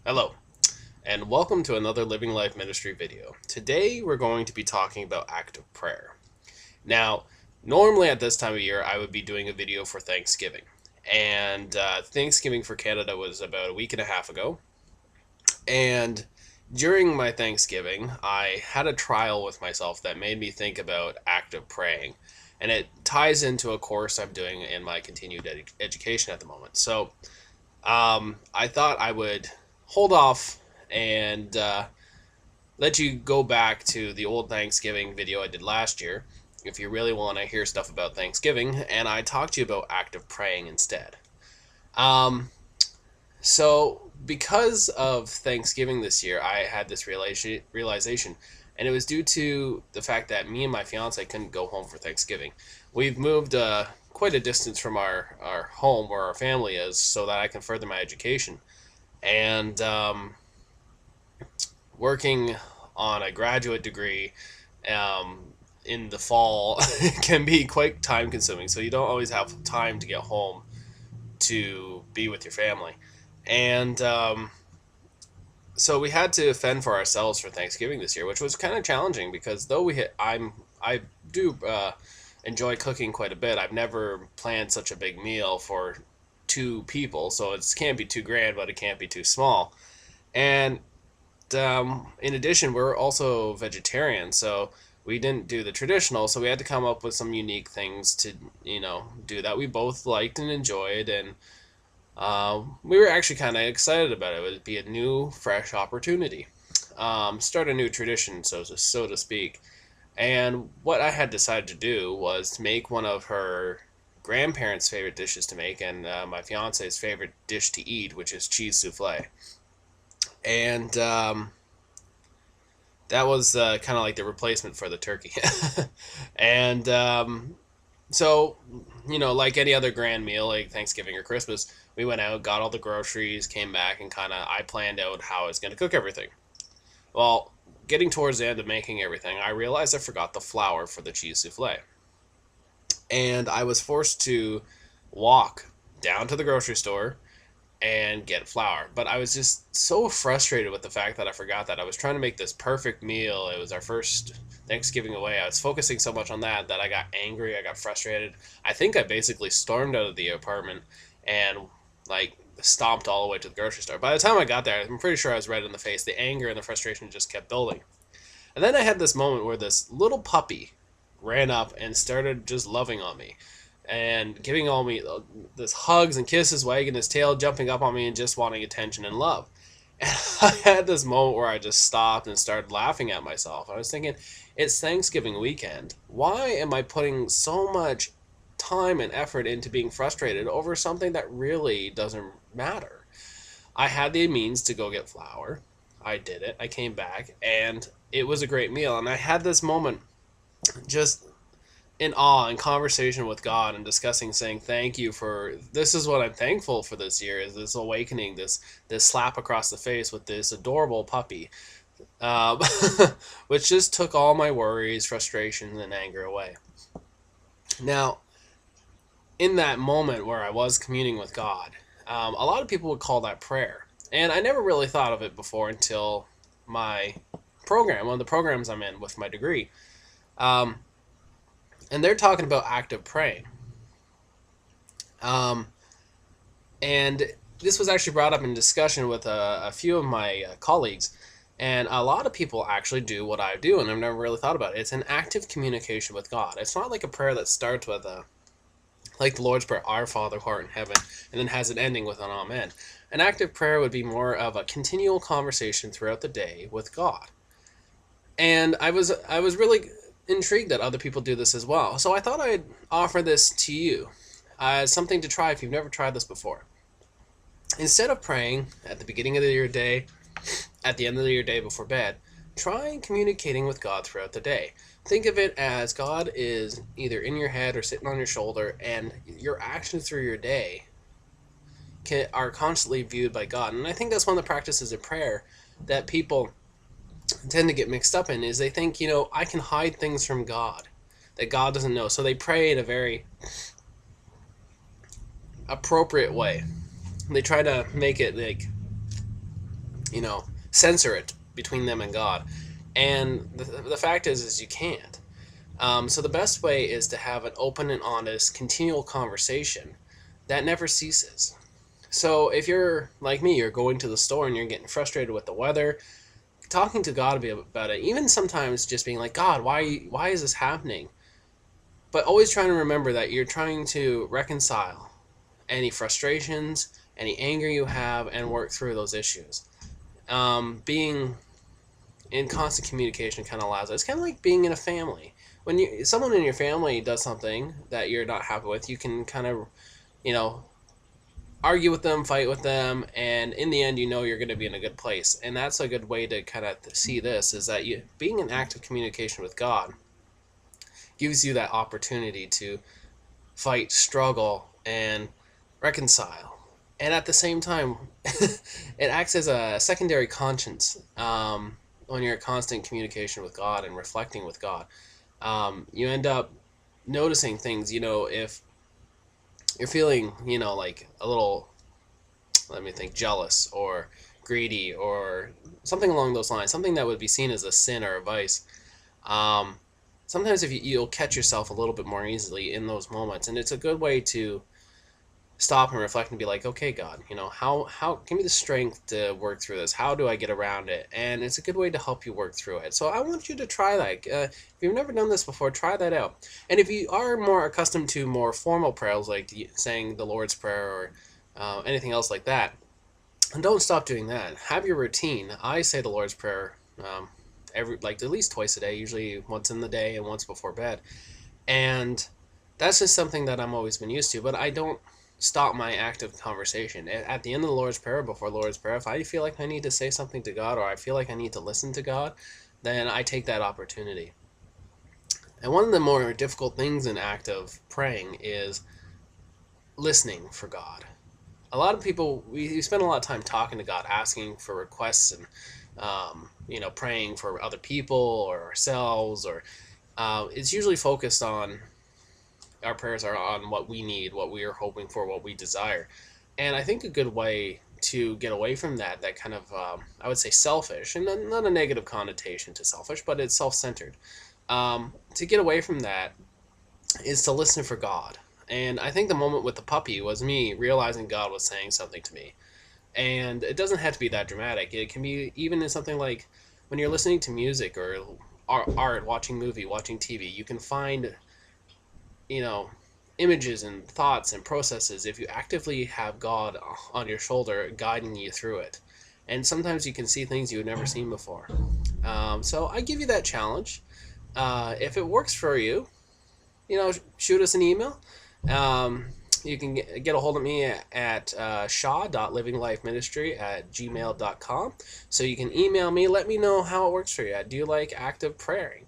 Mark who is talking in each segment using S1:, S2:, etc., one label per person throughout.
S1: Hello, and welcome to another Living Life Ministry video. Today we're going to be talking about active prayer. Now, normally at this time of year, I would be doing a video for Thanksgiving. And Thanksgiving for Canada was about a week and a half ago. And during my Thanksgiving, I had a trial with myself that made me think about active praying. And it ties into a course I'm doing in my continued education at the moment. So I thought I would hold off and let you go back to the old Thanksgiving video I did last year if you really want to hear stuff about Thanksgiving, and I talked to you about active praying instead. Um, so, because of Thanksgiving this year, I had this realization, and it was due to the fact that me and my fiance couldn't go home for Thanksgiving. We've moved quite a distance from our home where our family is so that I can further my education. And working on a graduate degree um, in the fall can be quite time consuming. So you don't always have time to get home to be with your family. And So we had to fend for ourselves for Thanksgiving this year, which was kind of challenging because though I do enjoy cooking quite a bit. I've never planned such a big meal for two people, so it can't be too grand, but it can't be too small. And in addition, we're also vegetarian, so we didn't do the traditional, so we had to come up with some unique things to, do that we both liked and enjoyed, and we were actually kind of excited about it. It would be a new, fresh opportunity, start a new tradition, so to speak. And what I had decided to do was to make one of her grandparents' favorite dishes to make, and my fiance's favorite dish to eat, which is cheese souffle. And That was kind of like the replacement for the turkey. and so, like any other grand meal, like Thanksgiving or Christmas, we went out, got all the groceries, came back, and I planned out how I was going to cook everything. Well, getting towards the end of making everything, I realized I forgot the flour for the cheese souffle. And I was forced to walk down to the grocery store and get flour. But I was just so frustrated with the fact that I forgot that. I was trying to make this perfect meal. It was our first Thanksgiving away. I was focusing so much on that I got angry, I got frustrated. I think I basically stormed out of the apartment and like stomped all the way to the grocery store. By the time I got there, I'm pretty sure I was red in the face. The anger and the frustration just kept building. And then I had this moment where this little puppy ran up and started just loving on me and giving all me this hugs and kisses, wagging his tail, jumping up on me, and just wanting attention and love. And I had this moment where I just stopped and started laughing at myself. I was thinking, it's Thanksgiving weekend. Why am I putting so much time and effort into being frustrated over something that really doesn't matter? I had the means to go get flour. I did it. I came back, and it was a great meal. And I had this moment just in awe and conversation with God and discussing, saying, thank you for this is what I'm thankful for this year, is this awakening, this slap across the face with this adorable puppy, um, which just took all my worries, frustrations, and anger away. Now, in that moment where I was communing with God, a lot of people would call that prayer. And I never really thought of it before until my program, one of the programs I'm in with my degree. Um, and they're talking about active praying. Um, and this was actually brought up in discussion with a few of my colleagues. And a lot of people actually do what I do, and I've never really thought about it. It's an active communication with God. It's not like a prayer that starts with like the Lord's Prayer, Our Father who art in heaven, and then has an ending with an Amen. An active prayer would be more of a continual conversation throughout the day with God. And I was really intrigued that other people do this as well. So I thought I'd offer this to you as something to try if you've never tried this before. Instead of praying at the beginning of your day, at the end of your day before bed, try communicating with God throughout the day. Think of it as God is either in your head or sitting on your shoulder, and your actions through your day are constantly viewed by God. And I think that's one of the practices of prayer that people tend to get mixed up in, is they think, I can hide things from God that God doesn't know. So they pray in a very appropriate way. They try to make it like you know, censor it between them and God. And the fact is you can't. So the best way is to have an open and honest, continual conversation that never ceases. So if you're like me, you're going to the store and you're getting frustrated with the weather, talking to God about it, even sometimes just being like, God, why is this happening? But always trying to remember that you're trying to reconcile any frustrations, any anger you have, and work through those issues. Being in constant communication kind of allows it. It's kind of like being in a family. When someone in your family does something that you're not happy with, you can kind of, you know, argue with them, fight with them, and in the end, you know you're going to be in a good place. And that's a good way to kind of see this is that you being in active communication with God gives you that opportunity to fight, struggle, and reconcile. And at the same time, it acts as a secondary conscience when you're in constant communication with God and reflecting with God. You end up noticing things, you know, if you're feeling, you know, like a little, let me think, jealous or greedy or something along those lines, something that would be seen as a sin or a vice. Um, Sometimes if you'll catch yourself a little bit more easily in those moments, and it's a good way to stop and reflect and be like, okay, God, you know, how give me the strength to work through this? How do I get around it? And it's a good way to help you work through it. So I want you to try that. If you've never done this before, try that out. And if you are more accustomed to more formal prayers, like saying the Lord's Prayer or anything else like that, and don't stop doing that. Have your routine. I say the Lord's Prayer every like at least twice a day, usually once in the day and once before bed. And that's just something that I'm always been used to, but I don't stop my active conversation. At the end of the Lord's Prayer, before Lord's Prayer, if I feel like I need to say something to God or I feel like I need to listen to God, then I take that opportunity. And one of the more difficult things in active praying is listening for God. A lot of people, we spend a lot of time talking to God, asking for requests and, you know, praying for other people or ourselves, or it's usually focused on our prayers are on what we need, what we are hoping for, what we desire. And I think a good way to get away from that, that kind of, I would say selfish, and not a negative connotation to selfish, but it's self-centered. To get away from that is to listen for God. And I think the moment with the puppy was me realizing God was saying something to me. And it doesn't have to be that dramatic. It can be even in something like when you're listening to music or art, watching movie, watching TV, you can find, you know, images and thoughts and processes if you actively have God on your shoulder guiding you through it. And sometimes you can see things you've never seen before. So I give you that challenge. If it works for you, you know, shoot us an email. You can get a hold of me at shaw.livinglifeministry@gmail.com. So you can email me. Let me know how it works for you. Do you like active praying?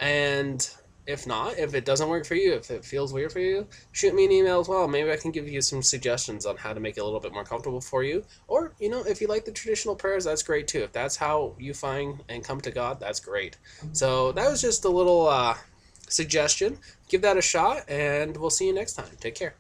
S1: And if not, if it doesn't work for you, if it feels weird for you, shoot me an email as well. Maybe I can give you some suggestions on how to make it a little bit more comfortable for you. Or, you know, if you like the traditional prayers, that's great too. If that's how you find and come to God, that's great. So that was just a little suggestion. Give that a shot, and we'll see you next time. Take care.